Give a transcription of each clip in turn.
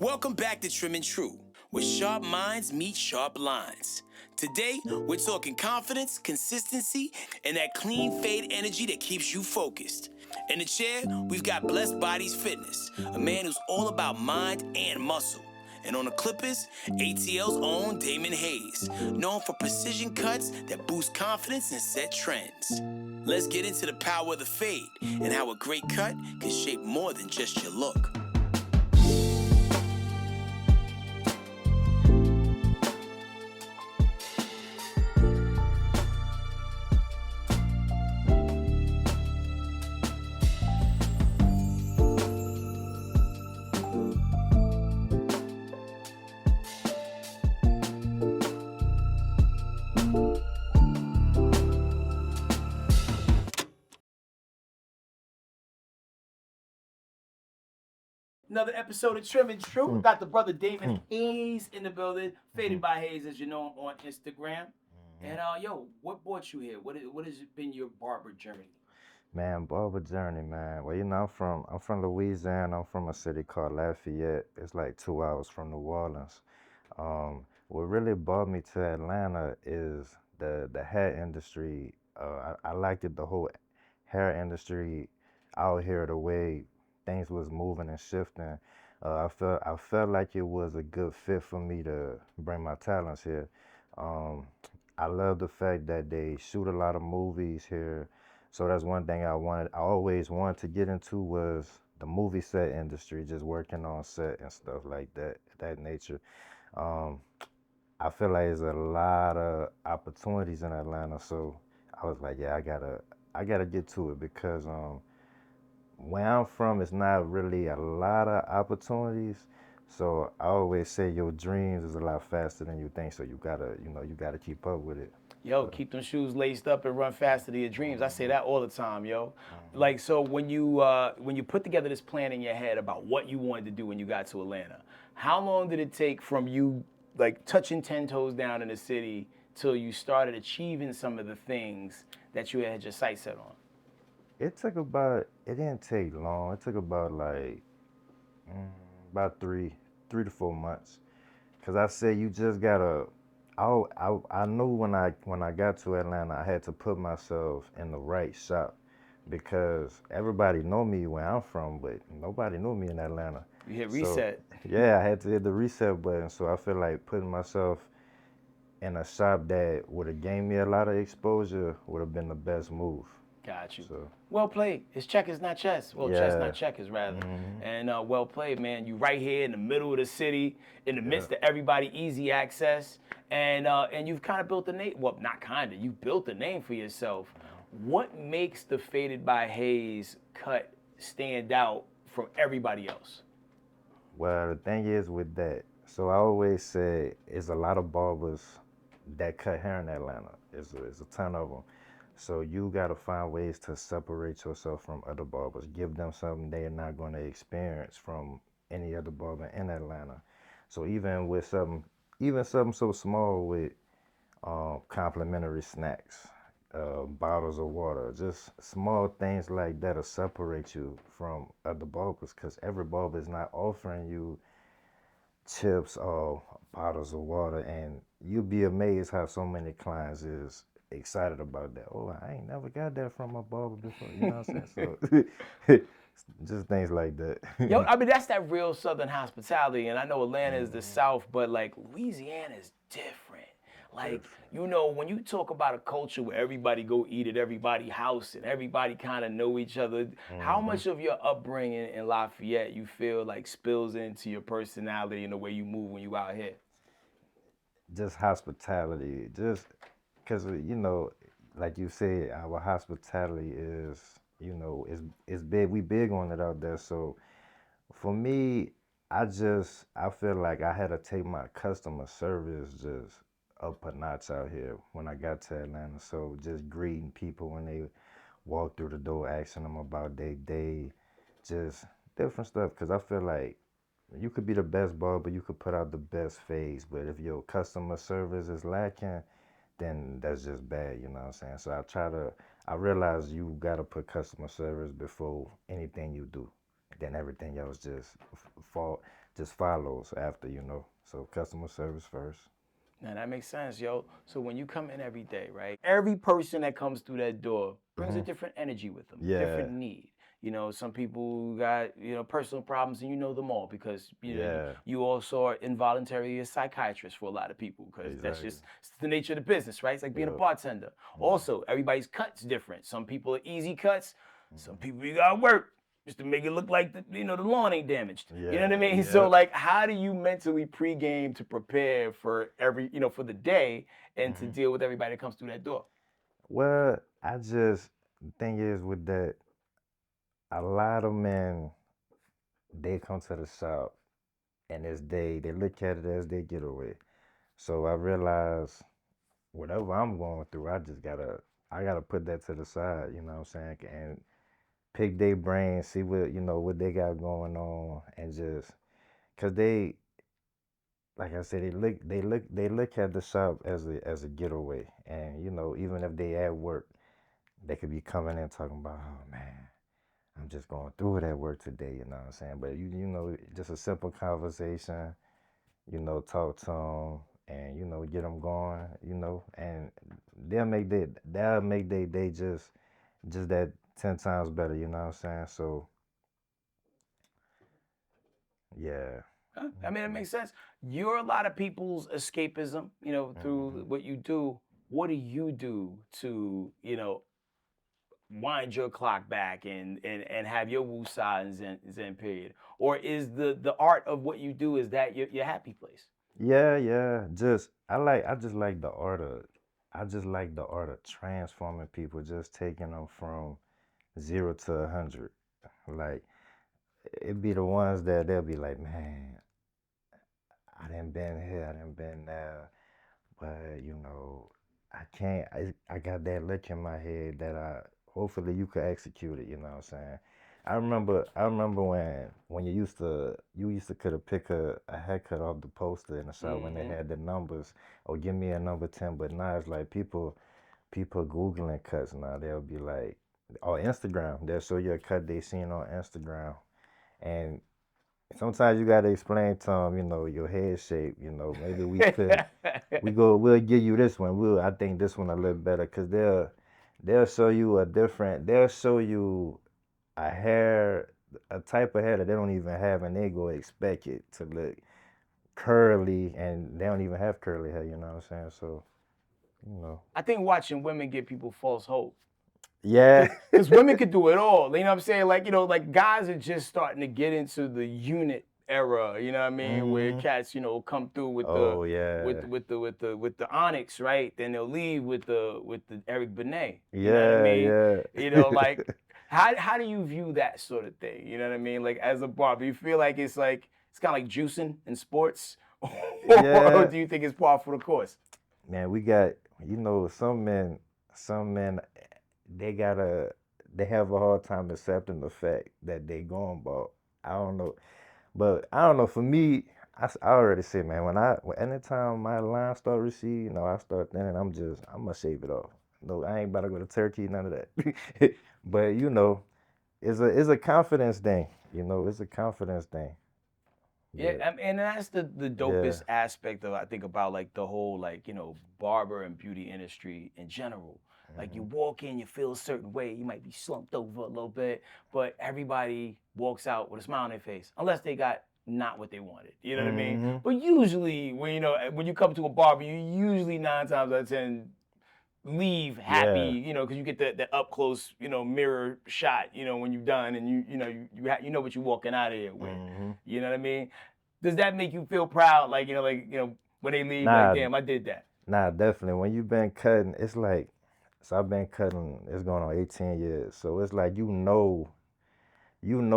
Welcome back to Trim and True, where sharp minds meet sharp lines. Today, we're talking confidence, consistency, and that clean fade energy that keeps you focused. In the chair, we've got Blessed Bodies Fitness, a man who's all about mind and muscle. And on the clippers, ATL's own Damon Hayes, known for precision cuts that boost confidence and set trends. Let's get into the power of the fade and how a great cut can shape more than just your look. Another episode of Trim and True. We got the brother Damon Hayes in the building. Faded by Hayes, as you know, on Instagram. And what brought you here? What has been your barber journey? Man, barber journey, man. Well, I'm from Louisiana. I'm from a city called Lafayette. It's like 2 hours from New Orleans. What really brought me to Atlanta is the hair industry. I liked it, the whole hair industry out here, the way things was moving and shifting. I felt like it was a good fit for me to bring my talents here. Um, I love the fact that they shoot a lot of movies here. So that's one thing I always wanted to get into was the movie set industry, just working on set and stuff like that nature. Um, I feel like there's a lot of opportunities in Atlanta, so I was like, yeah, I gotta get to it because where I'm from, it's not really a lot of opportunities. So I always say your dreams is a lot faster than you think. So you gotta keep up with it. Yo, keep them shoes laced up and run faster to your dreams. I say that all the time, yo. Like, so when you put together this plan in your head about what you wanted to do when you got to Atlanta, how long did it take from you like touching 10 toes down in the city till you started achieving some of the things that you had your sights set on? It didn't take long. It took about like mm, about 3 to 4 months. Cause I said you just gotta. I knew when I got to Atlanta, I had to put myself in the right shop because everybody know me where I'm from, but nobody knew me in Atlanta. You hit So reset. yeah, I had to hit the reset button. So I feel like putting myself in a shop that would have gave me a lot of exposure would have been the best move. Got you. So Well played. It's checkers, not chess. Well, chess, not yeah, checkers, rather. hmm And well played, man. You right here in the middle of the city, in the yeah. midst of everybody, easy access, and you've kind of built a name. Well, not kind of. You built a name for yourself. What makes the Faded by Hayes cut stand out from everybody else? Well, the thing is with that, so I always say it's a lot of barbers that cut hair in Atlanta. It's a ton of them. So you got to find ways to separate yourself from other barbers. Give them something they're not going to experience from any other barber in Atlanta. So even something so small with complimentary snacks, bottles of water, just small things like that will separate you from other barbers because every barber is not offering you chips or bottles of water, and you'll be amazed how so many clients is excited about that. Oh, I ain't never got that from my barber before. You know what I'm saying? So just things like that. Yo, I mean that's that real Southern hospitality, and I know Atlanta is the South, but like Louisiana is different. Like when you talk about a culture where everybody go eat at everybody's house and everybody kind of know each other, how hmm much of your upbringing in Lafayette you feel like spills into your personality and the way you move when you out here? Just hospitality, just because like you said, our hospitality is big. We big on it out there. So for me, I feel like I had to take my customer service just up a notch out here when I got to Atlanta. So just greeting people when they walk through the door, asking them about their day, just different stuff. Cause I feel like you could be the best barber, you could put out the best face, but if your customer service is lacking, then that's just bad. You know what I'm saying? I realize you gotta put customer service before anything you do. then everything else just follows after, you know. So customer service first. Now that makes sense, yo. So when you come in every day, right? Every person that comes through that door brings a different energy with them, Yeah, different need. You know, some people got, personal problems and you know them all because, yeah, you also are involuntarily a psychiatrist for a lot of people because that's exactly. just it's the nature of the business, right? It's like being a Yep. bartender. Mhm, Also, everybody's cut's different. Some people are easy cuts. Some mhm. people you got to work just to make it look like the lawn ain't damaged. You know what I Yeah, mean? So yep. like, how do you mentally pregame to prepare for for the day and to Mhm. deal with everybody that comes through that door? Well, the thing is with that, a lot of men, they come to the shop and they look at it as their getaway. So I realize whatever I'm going through, I gotta put that to the side, you know what I'm saying? And pick their brain, see what they got going on, and just, cause like I said, they look at the shop as a getaway, and even if they at work, they could be coming in talking about, oh man, I'm just going through it at work today, you know what I'm saying? But just a simple conversation, talk to them, and get them going, and they'll make they day just that 10 times better, you know what I'm saying? So yeah. I mean, it makes sense. You're a lot of people's escapism, through Hmm. what you do. What do you do to, wind your clock back and have your woosah and zen period? Or is the art of what you do is that your happy place? Yeah, yeah. I just like the art of transforming people, just taking them from 0 to 100. Like it be the ones that they'll be like, man, I didn't been here, I didn't been there, but I can't. I got that look in my head that hopefully you could execute it. You know what I'm saying? I remember when you used to could have pick a haircut off the poster in the shop when they Mm-hmm. had the numbers or give me a number 10. But now it's like people googling cuts now. They'll be like, or Instagram. They'll show you a cut they seen on Instagram, and sometimes you gotta explain to them, your head shape. Maybe we'll give you this one. I think this one a little better because they'll show you they'll show you a hair, a type of hair that they don't even have, and they go expect it to look curly, and they don't even have curly hair. You know what I'm saying? So, you know, I think watching women give people false hope. yeah, Because women could do it all. You know what I'm saying? Like, like guys are just starting to get into the unit era, you know what I mean? Where hmm. cats, come through with the Oh with yeah, with the Onyx, right? Then they'll leave with the Eric Benet. You know what I yeah, mean? yeah, Like how do you view that sort of thing? You know what I mean? Like as a barber, you feel like it's kind of like juicing in sports, or yeah. do you think it's par for the course? Man, we got some men they gotta they have a hard time accepting the fact that they going bald. I don't know, but I don't know. For me, I already said, man, anytime my line start receding, I start thinning. I'm gonna shave it off. No, I ain't about to go to Turkey, none of that. But it's a confidence thing. It's a confidence thing. Yeah, But and that's the yeah. dopest aspect of I think about like the whole like barber and beauty industry in general. Like you Hmm. walk in, you feel a certain way, you might be slumped over a little bit, but everybody walks out with a smile on their face, unless they got not what they wanted. You know what I mean? Hmm. But usually when when you come to a barber, you usually 9 times out of 10 leave happy, Yeah. because you get that up close, mirror shot, when you're done, and you know what you're walking out of here with. Hmm. You know what I mean? Does that make you feel proud? Like when they leave, like Nah, damn, I did that. Nah, definitely. When you've been cutting, it's like, so I've been cutting, it's going on 18 years. So it's like,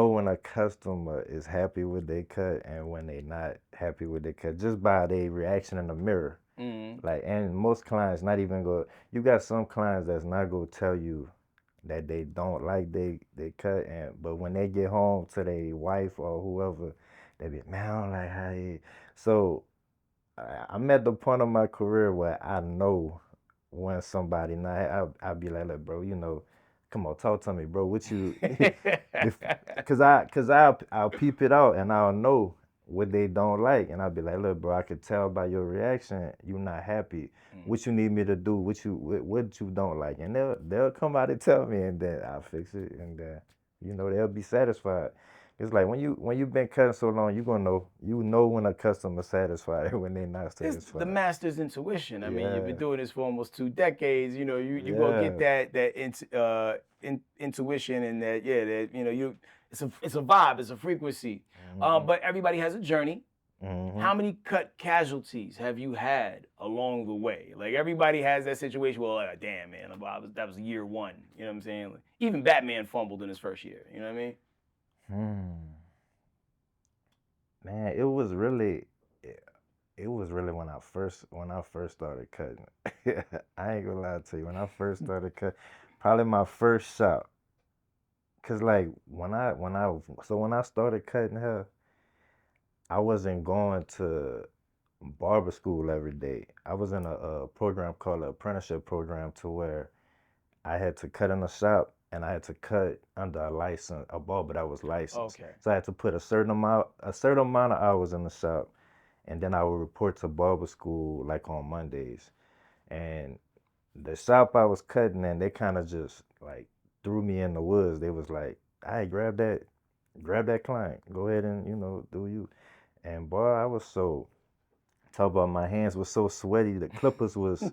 when a customer is happy with their cut and when they not happy with their cut, just by their reaction in the mirror. Mm. Like, and most clients not even you got some clients that's not going to tell you that they don't like they cut, but when they get home to their wife or whoever, they be, man, I don't like how you. So I'm at the point of my career where I know when somebody not, I'll be like, look, bro, come on, talk to me, bro. What you? I'll peep it out and I'll know what they don't like, and I'll be like, look, bro, I could tell by your reaction you're not happy. What you need me to do? What you don't like, and they'll come out and tell me, and then I'll fix it, and then they'll be satisfied. It's like when you've been cutting so long, you know when a customer's satisfied and when they're not It's satisfied. the master's intuition. I mean, you've been Yeah, doing this for almost 2 decades. You gonna get yeah. that intuition, and that it's a vibe, it's a frequency. But everybody has a journey. Hmm. How many cut casualties have you had along the way? Like everybody has that situation. Well, damn man, that was year one. You know what I'm saying? Like, even Batman fumbled in his first year. You know what I mean? Man, it was really when I first started cutting. I ain't gonna lie to you. When I first started cutting, probably my first shop. Cause like when I started cutting hair, I wasn't going to barber school every day. I was in a program called an apprenticeship program to where I had to cut in a shop and I had to cut under a barber that was licensed. Okay. So I had to put a certain amount of hours in the shop, and then I would report to barber school like on Mondays. And the shop I was cutting in, they kind of just like threw me in the woods. They was like, "All right, grab that client, go ahead and do you." And boy, I was so talk about my hands were so sweaty. The clippers was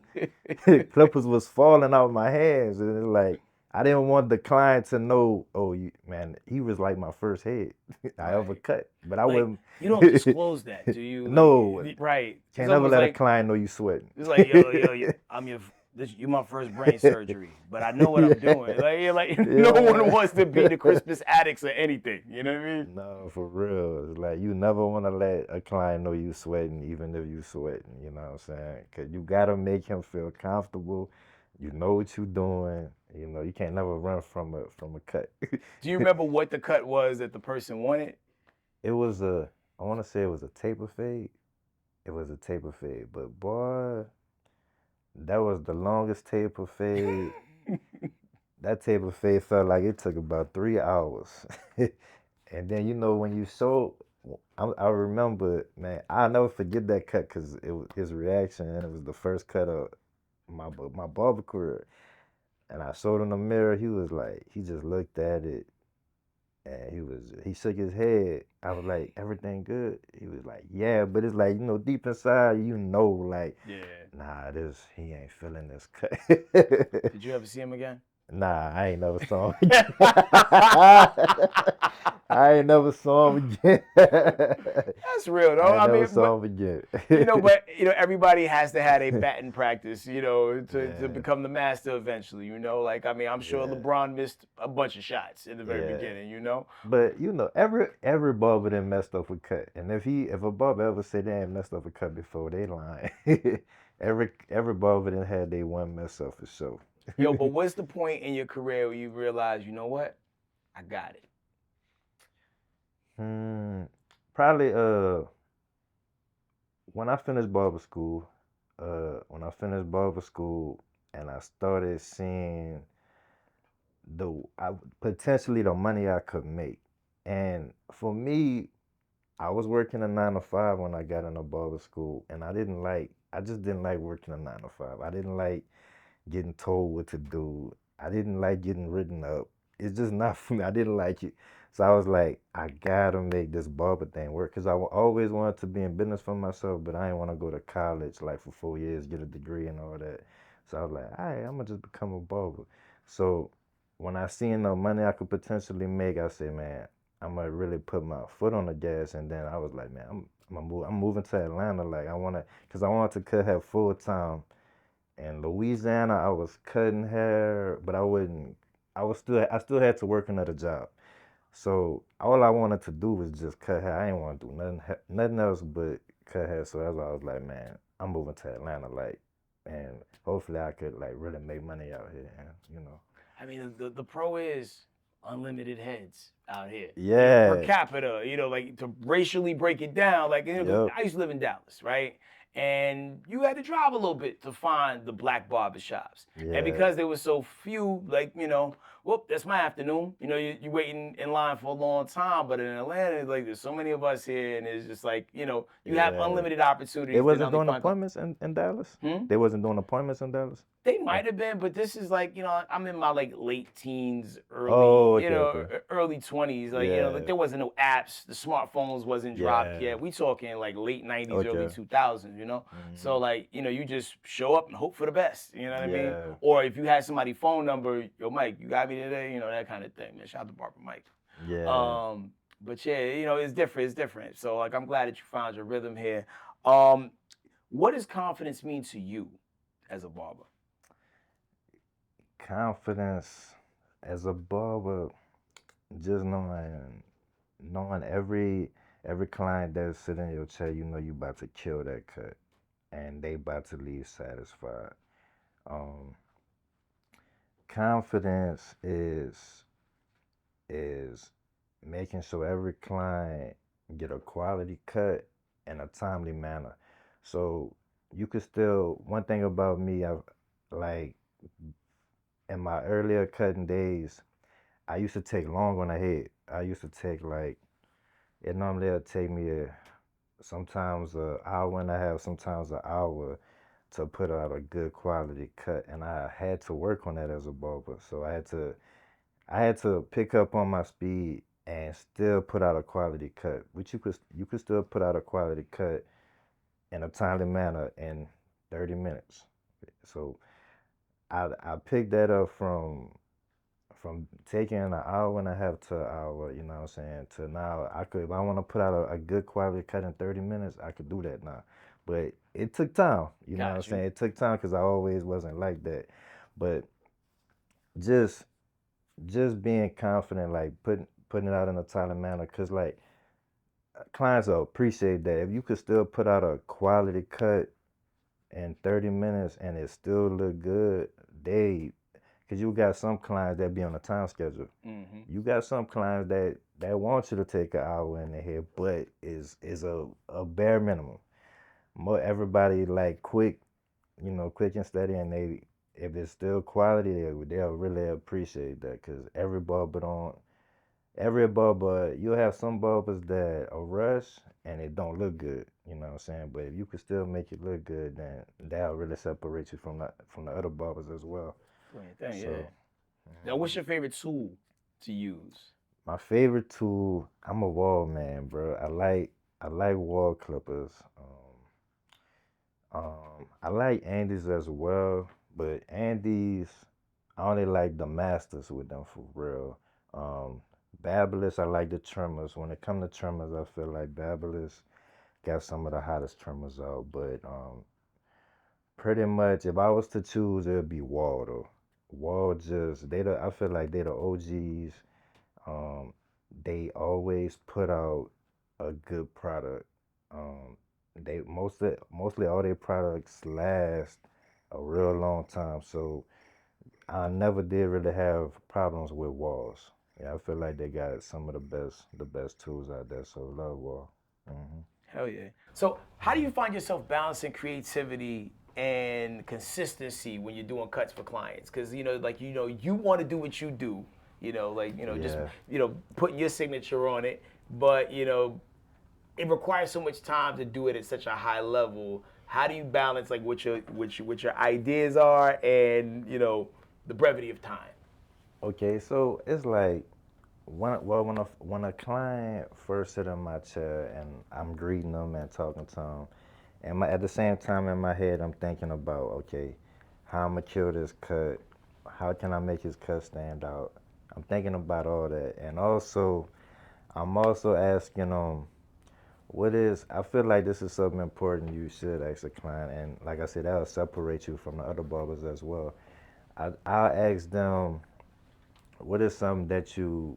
clippers was falling out my hands, and it's like I didn't want the client to know. Oh, man, he was like my first head I ever Right. cut, but I Like wouldn't. you don't disclose that, do you? No, Like, right? It's can't never almost let a like client know you sweating. it's like yo, you my first brain surgery, but I know what I'm doing. Like you're like no one Yeah. wants to be the Crispus Attucks or anything. You know what I mean? No, for real. It's like you never want to let a client know you sweating, even if you sweating. You know what I'm saying? Cause you gotta make him feel comfortable. You know what you doing. You can't never run from a cut. Do you remember what the cut was that the person wanted? It was I want to say it was a taper fade. It was a taper fade, but boy, that was the longest taper fade. That taper fade felt like it took about 3 hours. And then when you saw, I remember, man, I'll never forget that cut because it was his reaction, and it was the first cut of my barber career. And I saw it in the mirror. He was like, he just looked at it, and he shook his head. I was like, everything good? He was like, yeah, but it's like deep inside, like, Yeah. nah, he ain't feeling this cut. Did you ever see him again? Nah, I ain't never saw him again. I ain't never saw him again. That's real though. I I never mean, saw him again. but everybody has to have a batting practice, to Yeah, become the master eventually. Like I mean, I'm sure yeah, LeBron missed a bunch of shots in the very yeah. beginning. But every barber done messed up a cut, and if a barber ever say they ain't messed up a cut before, they lying. Every barber done had they one mess up for sure. Yo, but what's the point in your career where you realize, you know what? I got it. Hmm, probably when I finished barber school. When I finished barber school, and I started seeing potentially the money I could make. And for me, I was working a 9 to 5 when I got into barber school, and I just didn't like working a 9 to 5. I didn't like getting told what to do. I didn't like getting written up. It's just not for me. I didn't like it. So I was like, I gotta make this barber thing work because always wanted to be in business for myself, but I didn't want to go to college like for 4 years, get a degree and all that. So I was like, all right, I'm gonna just become a barber. So when I seen the money I could potentially make, I said, man, I'm gonna really put my foot on the gas. And then I was like, man, I'm moving to Atlanta. Like cause I wanted to cut hair full time. In Louisiana, I was cutting hair, but I wouldn't. I still had to work another job. So all I wanted to do was just cut hair. I didn't want to do nothing else but cut hair. So that's why I was like, man, I'm moving to Atlanta, like, and hopefully I could like really make money out here, and. I mean, the pro is unlimited heads out here. Per Yeah. capita, like to racially break it down, like, 'cause Yep. I used to live in Dallas, right? And you had to drive a little bit to find the black barbershops. And Yeah. because there were so few, like, well, that's my afternoon. You know, you waiting in line for a long time, but in Atlanta, like there's so many of us here, and it's just like, you know, you have Yeah. unlimited They opportunities to not wasn't only doing find. appointments in Dallas? Hmm? They wasn't doing appointments in Dallas? They Oh, might have been, but this is like, you know, I'm in my like late teens, early, oh, you okay, know, okay. early 20s. Like, you know, like Yeah. there wasn't no apps, the smartphones wasn't dropped Yeah. yet. We talking like late 90s, early Okay. 2000s, you know? So Hmm. like, you know, you just show up and hope for the best, you know what I mean? Yeah. Or if you had somebody's phone number, yo, Mike, you got me today, you know, that kind of thing. Man, shout out to Barber Mike. Yeah. But yeah, you know, it's different. So like I'm glad that you found your rhythm here. Um, what does confidence mean to you as a barber? Confidence as a barber, just knowing every client that's sitting in your chair, you know you about to kill that cut and they about to leave satisfied. Um, Confidence is making sure every client get a quality cut in a timely manner. So you could still one thing about me, I've like in my earlier cutting days, I used to take long on the head. I used to take like it normally would take me sometimes an hour and a half, sometimes an hour to put out a good quality cut, and I had to work on that as a barber. So I had to pick up on my speed and still put out a quality cut, which you could still put out a quality cut in a timely manner in 30 minutes. So I picked that up from taking an hour and a half to an hour, you know what I'm saying, to now I could if I want to put out a good quality cut in 30 minutes, I could do that now. But it took time, you know what I'm Got you. saying? It took time because I always wasn't like that. But just just being confident, like putting it out in a timely manner, cause like clients will appreciate that. If you could still put out a quality cut in 30 minutes and it still look good, cause you got some clients that be on a time schedule. Hmm. You got some clients that want you to take an hour in the head, but is a bare minimum. More everybody like quick, quick and steady, and they if it's still quality, they'll really appreciate that because every barber, you'll have some barbers that are rush and it don't look good. You know what I'm saying? But if you can still make it look good, then that'll really separate you from the other barbers as well. Doing your thing, yeah. So Now, what's your favorite tool to use? my favorite tool, I'm a wall man, bro. I like wall clippers. I like Andes as well, but Andes, I only like the masters with them for real. Um, Babyliss, I like the trimmers. When it come to trimmers, I feel like Babyliss got some of the hottest trimmers out. But pretty much, if I was to choose, it would be Wall though. Wall just I feel like they the OGs. Um, they always put out a good product. Um, they mostly all their products last a real long time. So I never did really have problems with walls. Yeah, I feel like they got some of the best tools out there. So love wall. Hmm. Hell yeah. So, how do you find yourself balancing creativity and consistency when you're doing cuts for clients? Because you know, like you want to do what you do. You know, like just Yeah. putting your signature on it, but it requires so much time to do it at such a high level. How do you balance like what your ideas are and the brevity of time? Okay, so it's like when a client first sit in my chair and I'm greeting them and talking to them, and at the same time in my head I'm thinking about okay, how I'm gonna kill this cut, how can I make his cut stand out? I'm thinking about all that, and also I'm also asking I feel like this is something important you should ask a client, and like I said, that'll separate you from the other barbers as well. I'll ask them what is something that you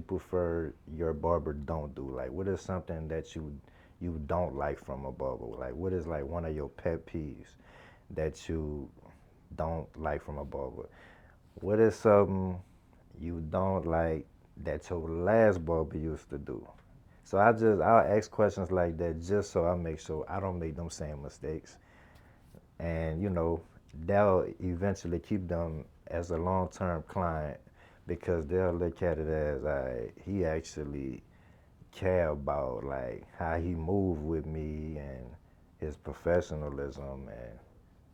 prefer your barber don't do? Like, what is something that you don't like from a barber? Like, what is like one of your pet peeves that you don't like from a barber? What is something you don't like that your last barber used to do? So I'll ask questions like that just so I make sure I don't make them same mistakes, and that'll eventually keep them as a long term client because they'll look at it as he actually care about like how he move with me and his professionalism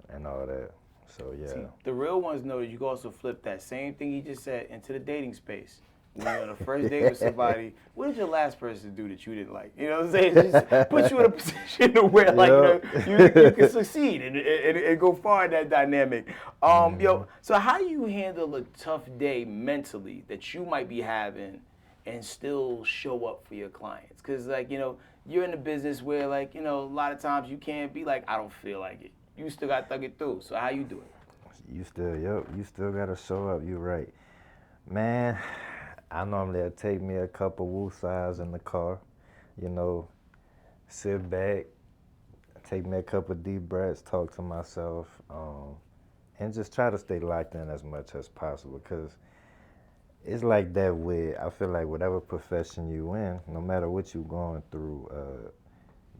and all that. So See, yeah. the real ones know that you can also flip that same thing he just said into the dating space. When you're on a first date with somebody, what did your last person do that you didn't like? You know what I'm saying? Just put you in a position to where, like, you can succeed and go far in that dynamic. Yo, so how do you handle a tough day mentally that you might be having and still show up for your clients? Because, like, you're in a business where, like, a lot of times you can't be like, I don't feel like it. You still got to thug it through. So how you do it? You still gotta show up. You're right, man. I normally take me a couple woosahs in the car, you know, sit back, take me a couple deep breaths, talk to myself, and just try to stay locked in as much as possible. Cause it's like that with, I feel like whatever profession you in, no matter what you going through,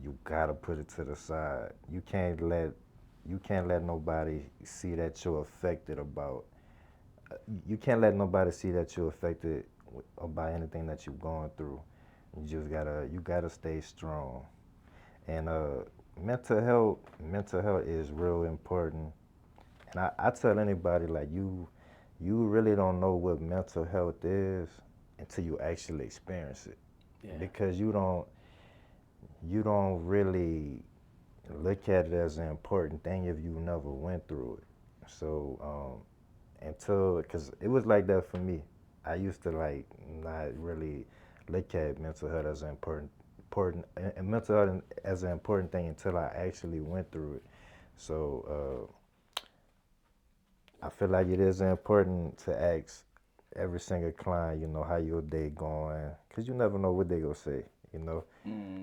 you gotta put it to the side. You can't let nobody see that you're affected about. You can't let nobody see that you're affected by anything that you're going through. You gotta stay strong. And mental health is real important. And I tell anybody like you really don't know what mental health is until you actually experience it. Yeah. Because you don't really look at it as an important thing if you never went through it. So because it was like that for me. I used to like not really look at mental health as an important and mental health as an important thing until I actually went through it. So I feel like it is important to ask every single client, how your day going, cause you never know what they gonna say.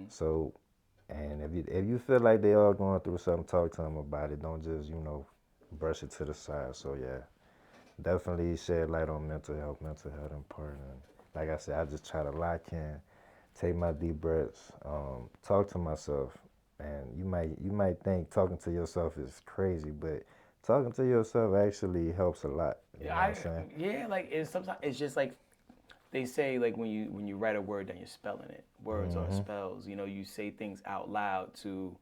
So, and if you feel like they are going through something, talk to them about it. Don't just brush it to the side. So yeah, definitely shed light on mental health. Mental health important. Like I said, I just try to lock in, take my deep breaths, talk to myself. And you might think talking to yourself is crazy, but talking to yourself actually helps a lot. You know what I'm saying? Yeah, like sometimes it's just like they say, like when you write a word down, you're spelling it. Words are spells. You say things out loud to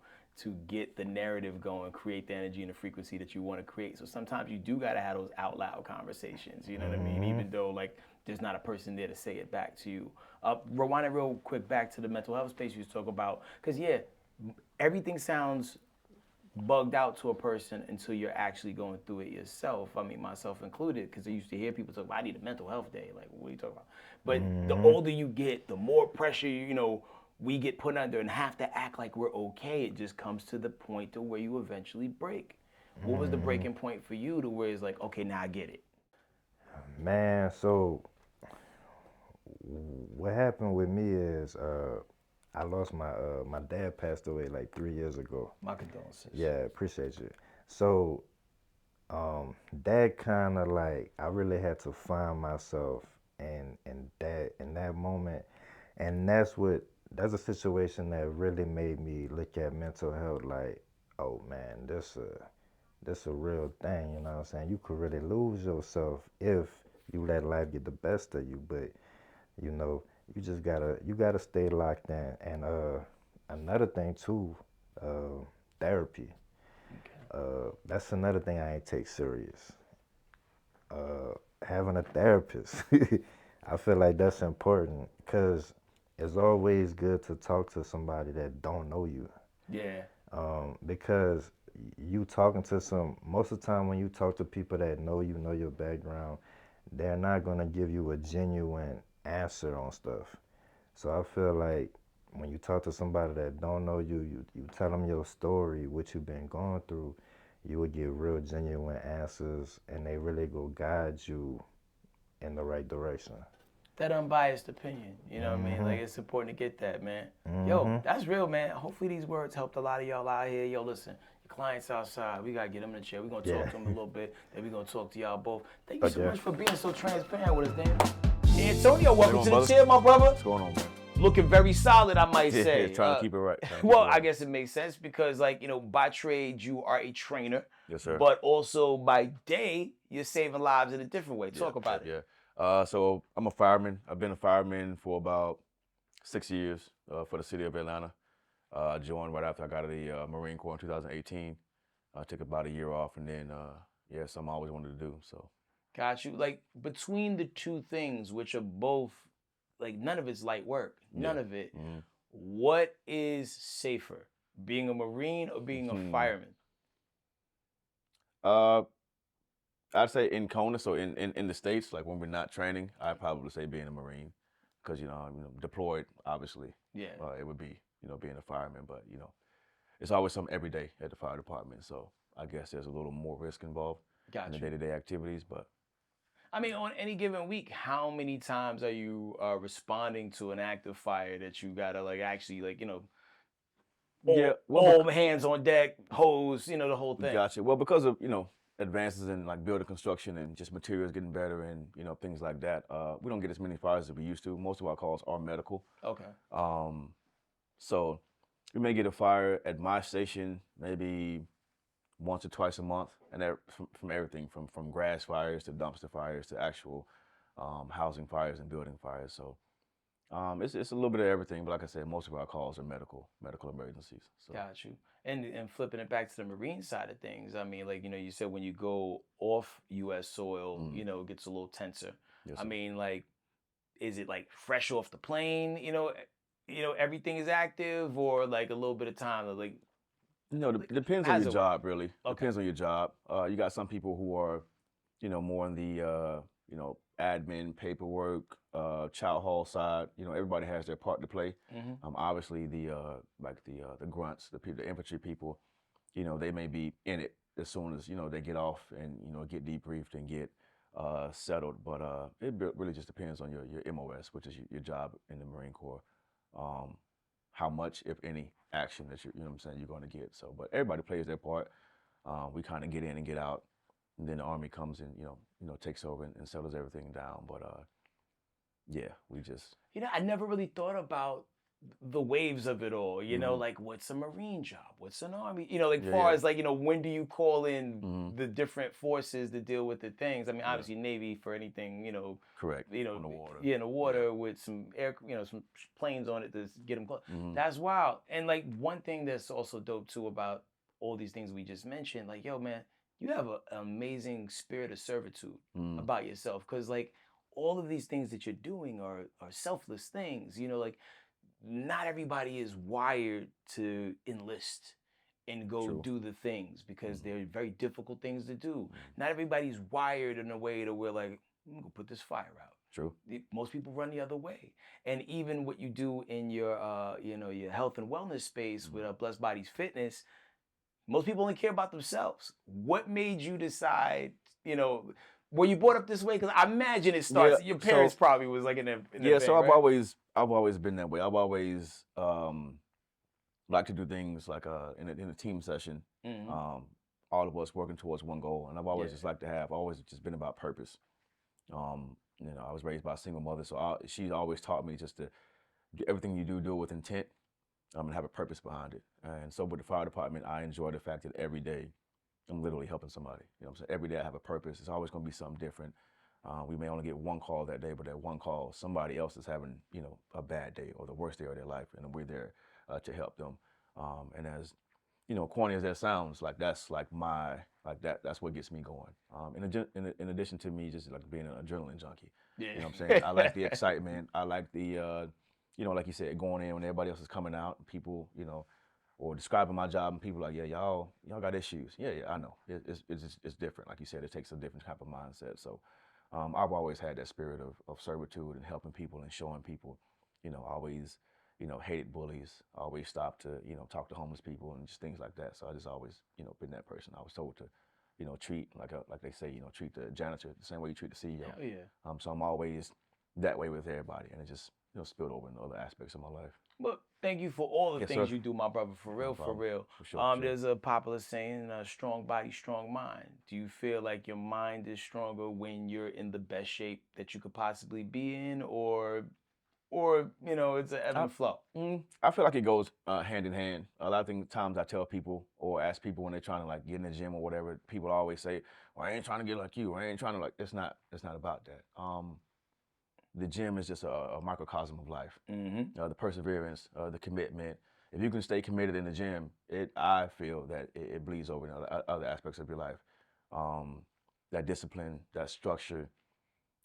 get the narrative going, create the energy and the frequency that you want to create. So sometimes you do gotta have those out loud conversations. You know what I mean? Even though like there's not a person there to say it back to you. Rewind it real quick back to the mental health space you talk about, because yeah, everything sounds bugged out to a person until you're actually going through it yourself. I mean, myself included, because I used to hear people talk about, I need a mental health day. Like, what are you talking about? But the older you get, the more pressure, we get put under and have to act like we're okay. It just comes to the point to where you eventually break. What was the breaking point for you to where it's like, okay, now I get it? Man, so what happened with me is I lost my dad passed away like 3 years ago. My condolences. Yeah, appreciate you. So that kind of like I really had to find myself in that moment, and that's a situation that really made me look at mental health like, oh man, this a real thing. You know what I'm saying? You could really lose yourself if you let life get the best of you, but you know you gotta stay locked in. And another thing too, therapy. That's another thing I ain't take serious. Having a therapist, I feel like that's important because it's always good to talk to somebody that don't know you. Yeah. Because you talking to most of the time when you talk to people that know you, know your background, they're not gonna give you a genuine answer on stuff. So I feel like when you talk to somebody that don't know you, you tell them your story, what you've been going through, you would get real genuine answers, and they really go guide you in the right direction. That unbiased opinion, you know what I mean? Like, it's important to get that, man. Yo, that's real, man. Hopefully these words helped a lot of y'all out here. Yo, listen, your clients outside, we gotta get them in the chair. We're gonna talk to them a little bit, then we're gonna talk to y'all both. Thank you so much for being so transparent with us, Dan. Antonio, welcome to the chair, my brother. What's going on, man? Looking very solid, I might say. Trying to keep it right. Well, I guess it makes sense because, like, by trade, you are a trainer. Yes, sir. But also by day, you're saving lives in a different way. Talk about it. Yeah. So I'm a fireman. I've been a fireman for about 6 years for the city of Atlanta. I joined right after I got out of the Marine Corps in 2018. I took about a year off, and then yeah, something I always wanted to do. So Got you. Like between the two things, which are both like none of it's light work, none yeah. of it. What is safer, being a Marine or being a Mm-hmm. fireman? Uh, I'd say in Kona, so in the States, like when we're not training, I'd probably say being a Marine, because deployed, obviously, Yeah, it would be being a fireman, but it's always something every day at the fire department, so I guess there's a little more risk involved in got the you. day-to-day activities, but I mean, on any given week, how many times are you responding to an active fire that you gotta like actually like yeah, well, all hands on deck, hose, the whole thing? gotcha. Well, because of advances in like building construction and just materials getting better and things like that, we don't get as many fires as we used to. Most of our calls are medical. Okay. So we may get a fire at my station maybe once or twice a month, and that from everything from grass fires to dumpster fires to actual housing fires and building fires. So it's a little bit of everything, but like I said, most of our calls are medical emergencies. So Got you. And flipping it back to the marine side of things, I mean, like, you said when you go off US soil, it gets a little tenser. yes, I sir. mean, like, is it like fresh off the plane, everything is active, or like a little bit of time like Depends on how's your it work? job, really. Okay. Depends on your job. You got some people who are, more on the, admin, paperwork, chow hall side. Everybody has their part to play. Obviously, the grunts, the infantry people, they may be in it as soon as they get off and get debriefed and get settled. But it really just depends on your MOS, which is your job in the Marine Corps. How much, if any, action that you know what I'm saying, you're going to get. So, but everybody plays their part. We kind of get in and get out, and then the Army comes in, takes over and settles everything down. But yeah, we just I never really thought about the waves of it all, Mhm. like what's a Marine job? What's an Army? Like Yeah, far yeah. as like, when do you call in Mhm. the different forces to deal with the things? I mean, Yeah, obviously Navy for anything, correct. On the water. yeah, in the Yeah. water with some air, some planes on it to get them close. Mhm. That's wild. And like one thing that's also dope too about all these things we just mentioned, like, yo, man, you have an amazing spirit of servitude Mhm. about yourself. Cause like all of these things that you're doing are selfless things, like not everybody is wired to enlist and go True. do the things because Mhm. they're very difficult things to do. Mhm. Not everybody's wired in a way to where like, I'm gonna put this fire out. True. Most people run the other way. And even what you do in your your health and wellness space with Blessed Bodies Fitness, most people only care about themselves. What made you decide, were you brought up this way? Because I imagine it Yeah. starts. Your parents So probably was like in the yeah. So vein, right? I've always been that way. I've always like to do things like in a team session. Mm-hmm. Um, all of us working towards one goal, and I've always Yeah. just liked to have always just been about purpose. I was raised by a single mother, so she always taught me just to everything you do it with intent, and have a purpose behind it. And so with the fire department, I enjoy the fact that every day I'm literally helping somebody. You know what I'm saying? Every day I have a purpose. It's always going to be something different. We may only get one call that day, but that one call, somebody else is having, a bad day or the worst day of their life, and we're there to help them. And as corny as that sounds, like that's like that's what gets me going. In addition to me just like being an adrenaline junkie, Yeah. you know what I'm saying? I like the excitement. I like the, like you said, going in when everybody else is coming out, and people, or describing my job, and people like, yeah, y'all got issues. Yeah, yeah, I know. It's different. Like you said, it takes a different type of mindset. So, I've always had that spirit of servitude and helping people and showing people, always, hated bullies. Always stopped to, talk to homeless people and just things like that. So I just always, been that person. I was told to, treat like they say, treat the janitor the same way you treat the CEO. Hell yeah. So I'm always that way with everybody, and it just, spilled over into other aspects of my life. Well, thank you for all the Yes, things sir. you do, my brother. For No real, for problem. real. For sure. For sure. There's a popular saying, strong body, strong mind. Do you feel like your mind is stronger when you're in the best shape that you could possibly be in, or it's an ebb I, and flow? I feel like it goes hand in hand. A lot of times I tell people or ask people when they're trying to like get in the gym or whatever, people always say, "Well, I ain't trying to get like you. I ain't trying to like." It's not about that. the gym is just a microcosm of life. Mm-hmm. The perseverance, the commitment. If you can stay committed in the gym, I feel that it bleeds over in other aspects of your life. That discipline, that structure,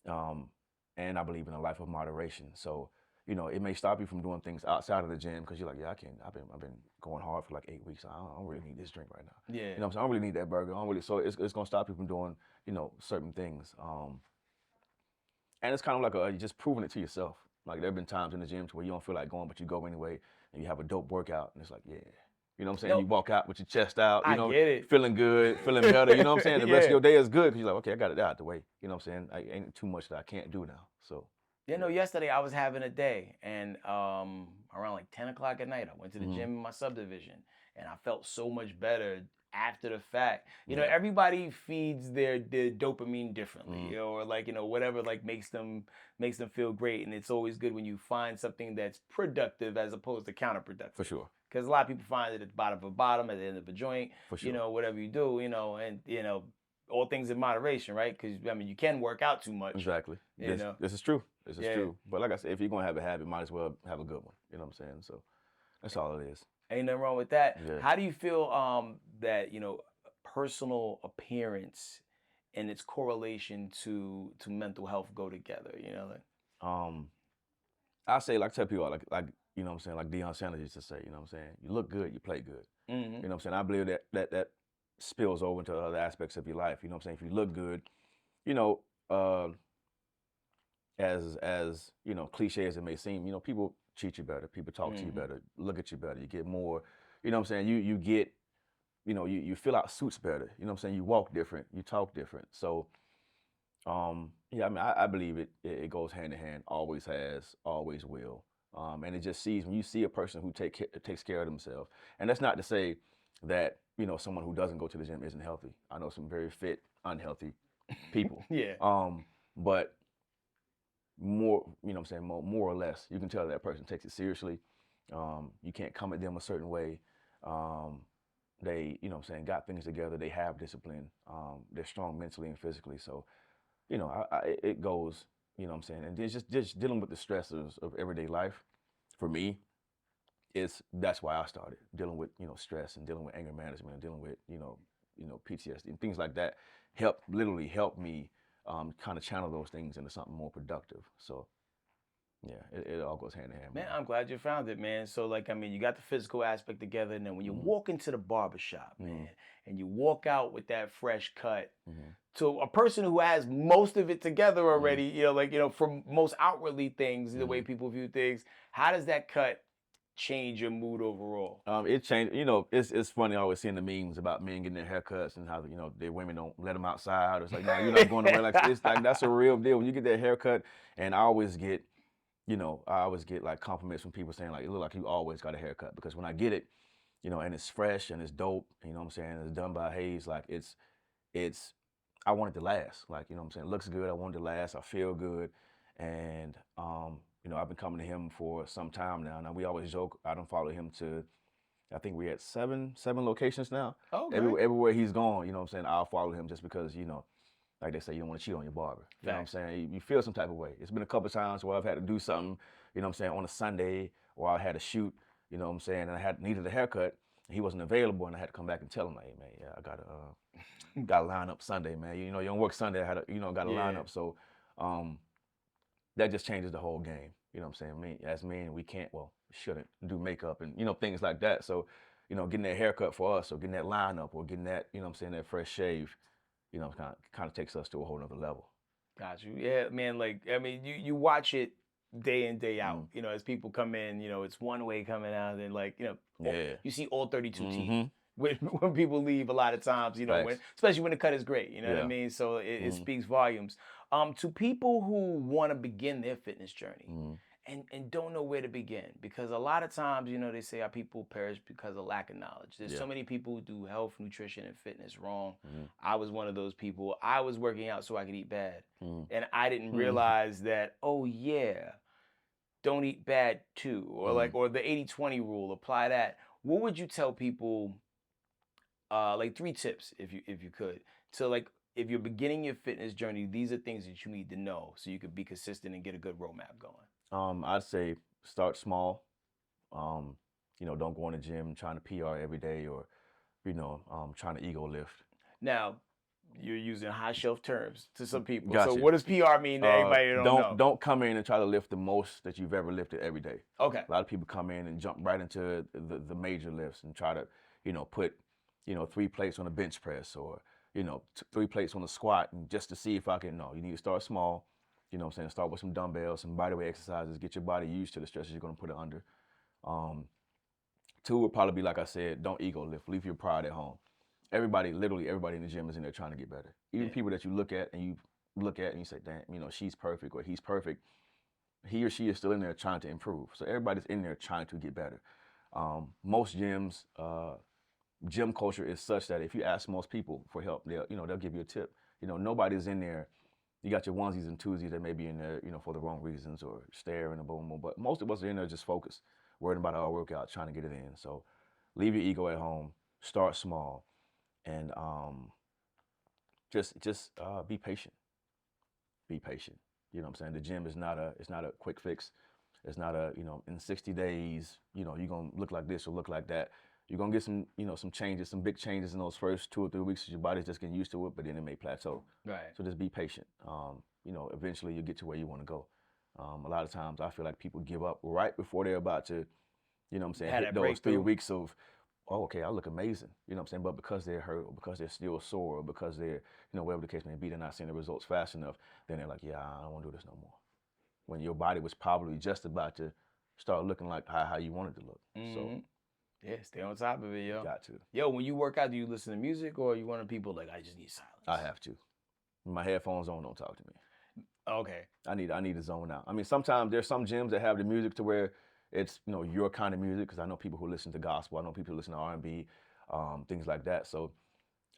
and I believe in a life of moderation. So, you know, it may stop you from doing things outside of the gym because you're like, yeah, I can't. I've been going hard for like 8 weeks. I don't really need this drink right now. Yeah. You know what I'm saying? I don't really need that burger. I don't really. So it's gonna stop you from doing, you know, certain things. And it's kind of like just proving it to yourself. Like there have been times in the gym where you don't feel like going, but you go anyway, and you have a dope workout, and it's like, yeah. You know what I'm saying? No, you walk out with your chest out, you I know, get it. feeling good, feeling better. You know what I'm saying? The rest of Yeah. your day is good because you're like, okay, I got it out the way. You know what I'm saying? Ain't too much that I can't do now. So. You know, yesterday I was having a day, and around like 10 o'clock at night, I went to the gym in my subdivision, and I felt so much better after the fact. You know, everybody feeds their dopamine differently, you know, or like, you know, whatever like makes them feel great, and it's always good when you find something that's productive as opposed to counterproductive. For sure. Because a lot of people find it at the bottom of a bottom, at the end of a joint, For sure. you know, whatever you do, you know, and you know, all things in moderation, right? Because I mean, you can work out too much. Exactly. You know? This is true. This is true. But like I said, if you're gonna have a habit, might as well have a good one. You know what I'm saying? So that's all it is. Ain't nothing wrong with that. Yeah. How do you feel that, you know, personal appearance and its correlation to mental health go together? You know, like I say, like, tell people like you know what I'm saying, like Deion Sanders used to say, you know what I'm saying, you look good, you play good. mm-hmm. You know what I'm saying? I believe that spills over into other aspects of your life. You know what I'm saying? If you look good, you know, as you know, cliche as it may seem, you know, people treat you better, people talk to you better, look at you better, you get more, you know what I'm saying? You get, you know, you fill out suits better. You know what I'm saying? You walk different, you talk different. So yeah, I mean, I believe it goes hand in hand, always has, always will. And it just sees, when you see a person who takes care of themselves, and that's not to say that, you know, someone who doesn't go to the gym isn't healthy. I know some very fit, unhealthy people. Yeah. But more, you know what I'm saying, more or less, you can tell that person takes it seriously. You can't come at them a certain way. They, you know what I'm saying, got things together, they have discipline, they're strong mentally and physically. So, you know, it goes, you know what I'm saying, and it's just dealing with the stresses of everyday life. For me, that's why I started dealing with, you know, stress and dealing with anger management and dealing with, you know, PTSD and things like that. Literally help me kind of channel those things into something more productive. So yeah, it all goes hand in hand. Man, I'm glad you found it, man. So, like, I mean, you got the physical aspect together, and then when you walk into the barbershop, man, and you walk out with that fresh cut, to a person who has most of it together already, you know, like, you know, from most outwardly things, the way people view things, how does that cut change your mood overall? It changed. You know, it's funny always seeing the memes about men getting their haircuts and how, you know, their women don't let them outside. It's like, no, you're not going to relax. It's like, that's a real deal. When you get that haircut, and I always get like compliments from people saying like, it look like you always got a haircut, because when I get it, you know, and it's fresh and it's dope, you know what I'm saying, it's done by Hayes, like it's I want it to last. Like, you know what I'm saying, it looks good, I want it to last, I feel good. And you know, I've been coming to him for some time now. Now we always joke, I don't follow him to, I think we're at seven locations now. Okay. Everywhere he's gone, you know what I'm saying, I'll follow him just because, you know, like they say, you don't want to cheat on your barber. You know what I'm saying? You feel some type of way. It's been a couple of times where I've had to do something, you know what I'm saying, on a Sunday, or I had a shoot, you know what I'm saying, and I needed a haircut, and he wasn't available, and I had to come back and tell him, like, hey, man, yeah, I got to line up Sunday, man. You know, you don't work Sunday, I had to, got to line up. So that just changes the whole game. You know what I'm saying? As men, we shouldn't do makeup and, you know, things like that. So, you know, getting that haircut for us, or getting that lineup, or getting that, you know what I'm saying, that fresh shave, you know, kind of takes us to a whole nother level. Got you. Yeah, man, like, I mean, you watch it day in, day out. You know, as people come in, you know, it's one way coming out, and like, you know, you see all 32 teeth. When people leave a lot of times, you know, especially when the cut is great, you know what I mean? So it speaks volumes. To people who want to begin their fitness journey and don't know where to begin, because a lot of times, you know, they say our people perish because of lack of knowledge. There's so many people who do health, nutrition, and fitness wrong. I was one of those people. I was working out so I could eat bad. And I didn't realize that, oh yeah, don't eat bad too. Or like, or the 80-20 rule, apply that. What would you tell people, like 3 tips, if you could, to like if you're beginning your fitness journey, these are things that you need to know so you can be consistent and get a good roadmap going? I'd say start small. You know, don't go in the gym trying to PR every day or, you know, trying to ego lift. Now, you're using high shelf terms to some people. Gotcha. So what does PR mean to everybody who don't know? Don't come in and try to lift the most that you've ever lifted every day. Okay. A lot of people come in and jump right into the major lifts and try to, you know, put, you know, 3 plates on a bench press or, you know, 3 plates on a squat, and just to see if I can. No, you need to start small. You know what I'm saying? Start with some dumbbells, some bodyweight exercises. Get your body used to the stresses you're going to put it under. 2 would probably be, like I said, don't ego lift. Leave your pride at home. Everybody, literally everybody in the gym is in there trying to get better. Even people that you look at and you say, damn, you know, she's perfect or he's perfect. He or she is still in there trying to improve. So everybody's in there trying to get better. Most gyms, gym culture is such that if you ask most people for help, they'll give you a tip. You know, nobody's in there. You got your onesies and twosies that may be in there, you know, for the wrong reasons or staring and boom, boom. But most of us are in there just focused, worrying about our workout, trying to get it in. So leave your ego at home, start small, and just be patient. Be patient. You know what I'm saying? The gym is not a quick fix. It's not a, you know, in 60 days, you know, you're gonna look like this or look like that. You're gonna get some, you know, some changes, some big changes in those first 2 or 3 weeks. Your body's just getting used to it, but then it may plateau. Right. So just be patient. You know, eventually you'll get to where you want to go. A lot of times I feel like people give up right before they're about to, you know what I'm saying, hit those 3 weeks of, oh, okay, I look amazing. You know what I'm saying? But because they're hurt or because they're still sore or because they're, you know, whatever the case may be, they're not seeing the results fast enough, then they're like, yeah, I don't want to do this no more. When your body was probably just about to start looking like how you wanted to look. So yeah, stay on top of it, yo. Got to. Yo, when you work out, do you listen to music or are you one of the people like, I just need silence? I have to. My headphones on, don't talk to me. Okay. I need to zone out. I mean, sometimes there's some gyms that have the music to where it's, you know, your kind of music, because I know people who listen to gospel. I know people who listen to R&B, things like that. So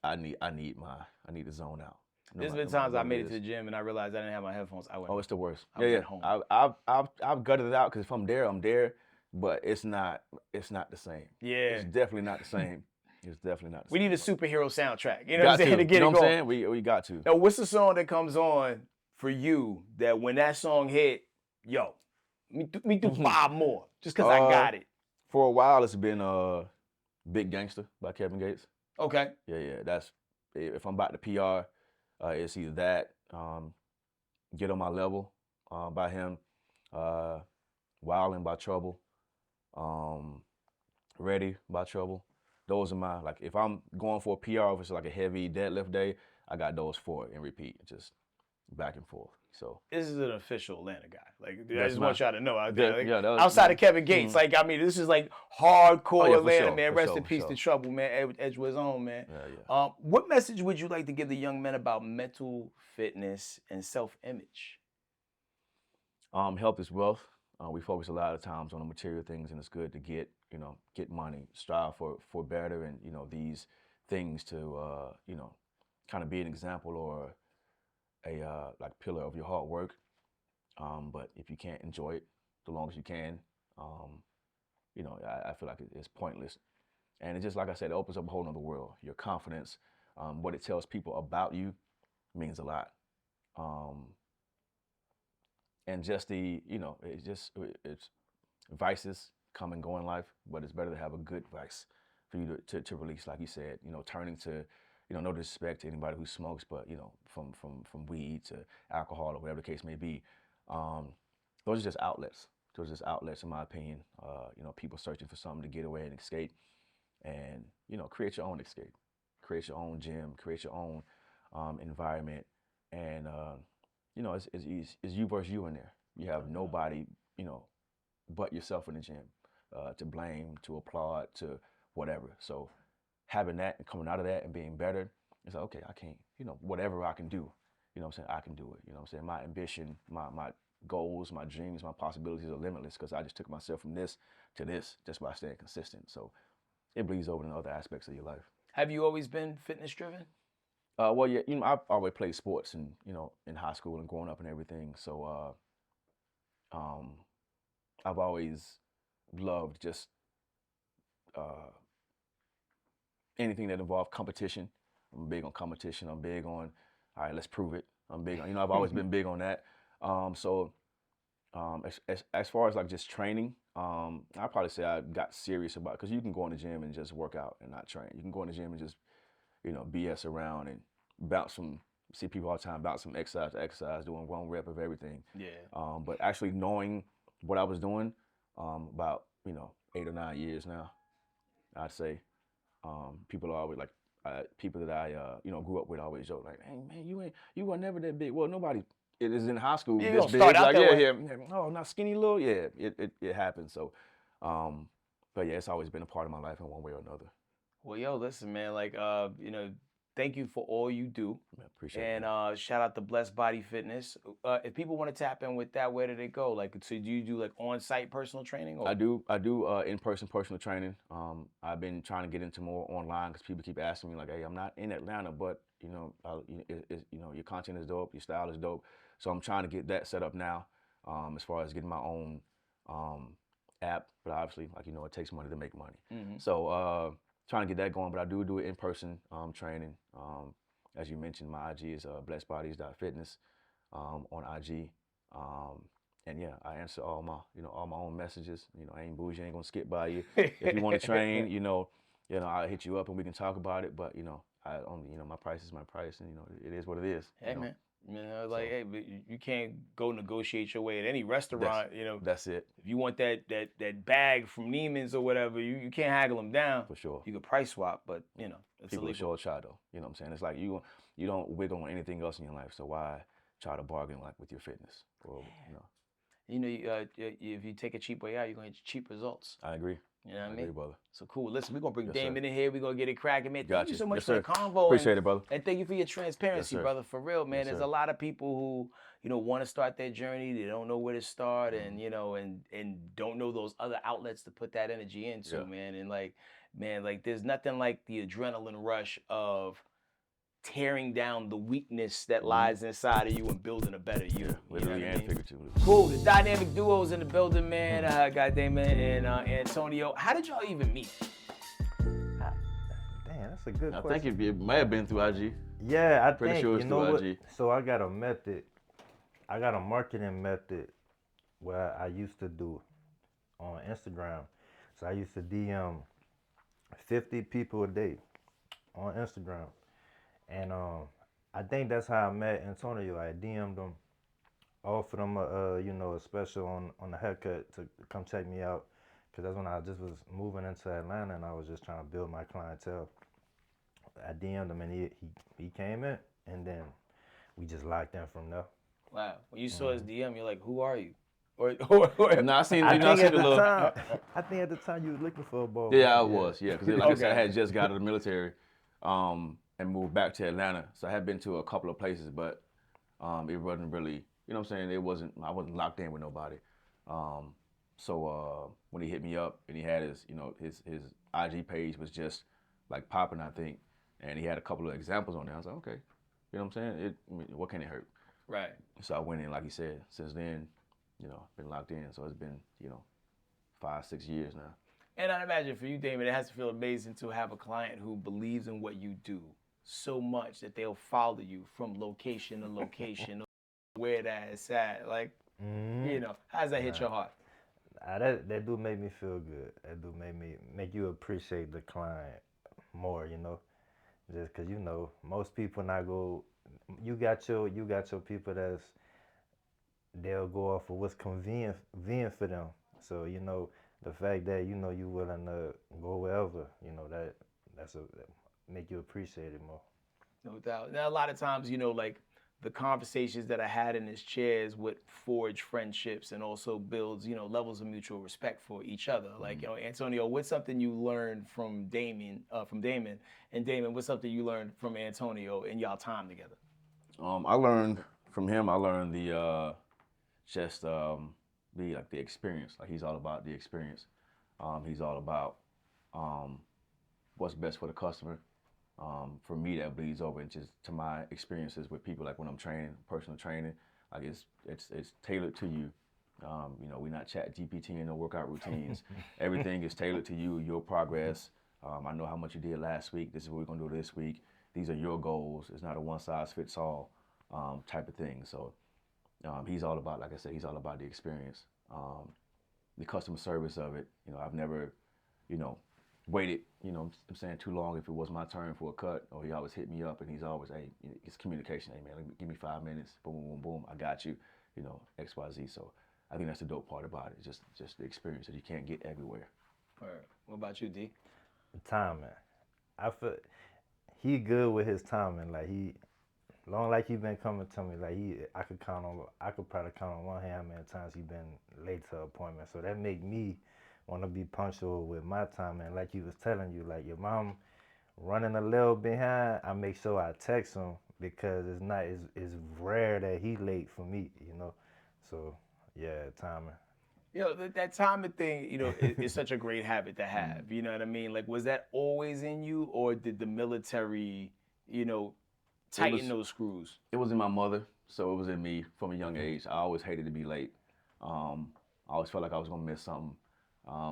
I need to zone out. There's been times I made it to the gym and I realized I didn't have my headphones. I went. Oh, it's the worst. I went home. I've gutted it out because if I'm there, but it's not the same. Yeah. It's definitely not the same. It's definitely not the same. We need a superhero soundtrack. You know what I'm saying? To get you know it what I'm going. saying? We got to. Now, what's the song that comes on for you that when that song hit, yo, me do 5 more just because I got it? For a while, it's been Big Gangster by Kevin Gates. Okay. Yeah. That's, if I'm about to PR, it's either that, Get on My Level by him, Wildin' by Trouble, Ready by Trouble. Those are my, like, if I'm going for a PR, if it's like a heavy deadlift day, I got those 4 in repeat, just back and forth. So this is an official Atlanta guy. Like, I just want y'all to know out there. Yeah, outside of Kevin Gates, like, I mean, this is like hardcore Atlanta, sure, man. Rest in for peace sure. to Trouble, man. Edgewood's own, man. Yeah. What message would you like to give the young men about mental fitness and self-image? Health is wealth. We focus a lot of times on the material things, and it's good to get money, strive for better, and, you know, these things to, you know, kind of be an example or a like pillar of your hard work. But if you can't enjoy it the longest you can, you know, I feel like it's pointless. And it's just, like I said, it opens up a whole nother world. Your confidence, what it tells people about you means a lot. And just it's vices come and go in life, but it's better to have a good vice for you to release, like you said, you know, turning to, you know, no disrespect to anybody who smokes, but, you know, from weed to alcohol or whatever the case may be, those are just outlets. Those are just outlets, in my opinion. You know, people searching for something to get away and escape, and, you know, create your own escape, create your own gym, create your own environment, and you know, it's you versus you in there. You have nobody, you know, but yourself in the gym to blame, to applaud, to whatever. So having that and coming out of that and being better, it's like, okay, I can't, you know, whatever I can do, you know what I'm saying, I can do it. You know what I'm saying? My ambition, my goals, my dreams, my possibilities are limitless because I just took myself from this to this just by staying consistent. So it bleeds over into other aspects of your life. Have you always been fitness driven? Well, yeah, you know, I've always played sports and, you know, in high school and growing up and everything. So I've always loved just anything that involved competition. I'm big on competition. I'm big on, all right, let's prove it. I'm big on, I've always been big on that. As far as like just training, I'd probably say I got serious about, because you can go in the gym and just work out and not train. You can go in the gym and just, BS around and bounce from, see people all the time bounce from exercise to exercise, doing one rep of everything. Yeah. But actually knowing what I was doing, about, 8 or 9 years now, I'd say. People are always like, people that I, grew up with always joke like, hey man, you were never that big. Well, nobody, it is in high school, Yeah, you this don't big, start out like, that way. yeah, oh, not skinny little, yeah, it happens. So, but yeah, it's always been a part of my life in one way or another. Well, yo, listen, man, like, thank you for all you do. I appreciate And it. shout out to Blessed Body Fitness. If people want to tap in with that, where do they go? Like, so do you do like on-site personal training? Or? I do in-person personal training. I've been trying to get into more online because people keep asking me like, hey, I'm not in Atlanta, but your content is dope, your style is dope. So I'm trying to get that set up now, as far as getting my own app. But obviously, like, it takes money to make money. Mm-hmm. So trying to get that going, but I do it in-person training. As you mentioned, my IG is blessedbodies.fitness on IG. And yeah, I answer all my own messages. I ain't bougie, I ain't gonna skip by you. If you want to train, I'll hit you up and we can talk about it. But I only, my price is my price, and it is what it is. Hey man, hey, but you can't go negotiate your way at any restaurant. That's it. If you want that bag from Neiman's or whatever, you can't haggle them down. For sure. You can price swap, but it's people illegal. sure try though. You know what I'm saying? It's like you don't wiggle on anything else in your life, so why try to bargain like with your fitness? Or, if you take a cheap way out, you're gonna get cheap results. I agree. You know what I mean? Agree, brother. So cool. Listen, we're gonna bring Yes, Damon sir. in here. We're gonna get it cracking, man. Got Thank you so much Yes, for sir. the convo. Appreciate it, brother. And thank you for your transparency, Yes, sir. brother. For real, man. Yes, There's sir. a lot of people who, want to start their journey. They don't know where to start, and and don't know those other outlets to put that energy into, Yeah. man. And like, there's nothing like the adrenaline rush of tearing down the weakness that lies inside of you and building a better you. Yeah, literally and figuratively. Cool. The dynamic duos in the building, man. Got Damon and Antonio. How did y'all even meet? Damn, that's a good I question. think it may have been through IG. Yeah, I Pretty think, sure it's you know through what? IG. So I got a method. I got a marketing method where I used to do on Instagram. So I used to DM 50 people a day on Instagram. And I think that's how I met Antonio. I DM'd him, offered him a special on the haircut to come check me out. Because that's when I just was moving into Atlanta and I was just trying to build my clientele. I DM'd him and he came in, and then we just locked in from there. Wow. When you saw his DM, you're like, who are you? Or No, I seen I think the little. at the time you was looking for a ball. Yeah, I was. Yeah, because like I said, I Okay. had just got out of the military, and moved back to Atlanta. So I had been to a couple of places, but it wasn't really, I wasn't locked in with nobody. So when he hit me up and he had his IG page was just like popping, I think, and he had a couple of examples on there. I was like, okay, you know what I'm saying? What can it hurt? Right. So I went in, like he said. Since then, been locked in. So it's been 5-6 years now. And I imagine for you, Damon, it has to feel amazing to have a client who believes in what you do so much that they'll follow you from location to location, where that's at. Like, how does that hit your heart? That do make me feel good. That do make you appreciate the client more, just because most people not go. You got your people they'll go off of what's convenient for them. So the fact that you willing to go wherever, that make you appreciate it more. No doubt. Now, a lot of times, like the conversations that I had in his chairs would forge friendships and also builds, levels of mutual respect for each other. Like, Antonio, what's something you learned from Damon? And Damon, what's something you learned from Antonio in y'all time together? I learned from him. I learned the the experience. Like, he's all about the experience. He's all about what's best for the customer. For me, that bleeds over into to my experiences with people. Like when I'm training, personal training, like it's tailored to you. We're not chat GPT and no workout routines. Everything is tailored to you, your progress. I know how much you did last week. This is what we're gonna do this week. these are your goals. It's not a one size fits all type of thing. So he's all about, like I said, he's all about the experience, the customer service of it. You know, I've never, you know, waited, you know, I'm saying too long if it was my turn for a cut, or he always hit me up, and he's always, hey, it's communication. Hey man, give me 5 minutes. Boom, boom, boom. I got you. You know, X, Y, Z. So I think that's the dope part about it. Just the experience that you can't get everywhere. All right. What about you, D? Timing. I feel he good with his timing. Like long like he been coming to me. Like I could probably count on one hand how many times he been late to appointments. So that make me want to be punctual with my timing. Like he was telling you, like your mom running a little behind, I make sure I text him because it's rare that he late for me, you know. So yeah, timing. You know, that timing thing, you know, is such a great habit to have. You know what I mean? Like, was that always in you, or did the military, you know, tighten those screws? It was in my mother, so it was in me from a young age. I always hated to be late. I always felt like I was gonna miss something.